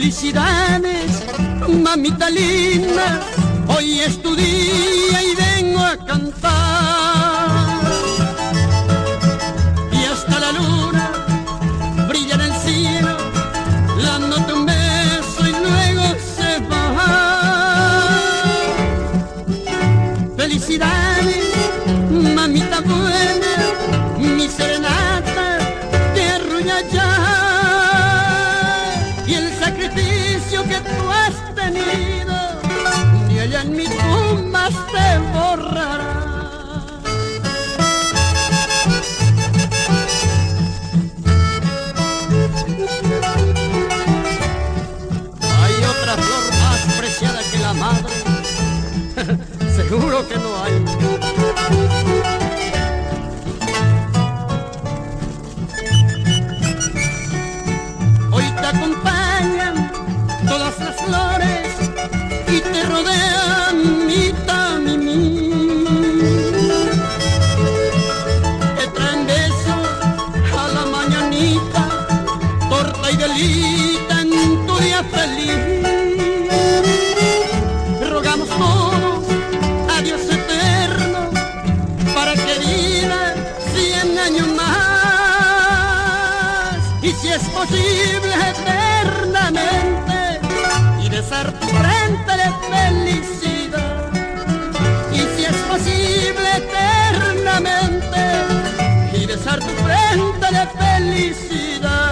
Felicidades, mamita linda, hoy es tu día y vengo a cantar. Y hasta la luna brilla en el cielo, dándote un beso y luego se va. Felicidades, mamita buena, mi serenata te arrulla ya. Y el sacrificio que tú has tenido, ni allá en mi tumba se borrará. ¿Hay otra flor más preciada que la madre? Seguro que no hay. Hoy te acompañan todas las flores y te rodean mí. Te traen besos a la mañanita, torta y velita en tu día feliz. Rogamos todos a Dios eterno para que viva 100 años más, y si es posible eternamente, y besar tu frente de felicidad. Y si es posible eternamente, y besar tu frente de felicidad.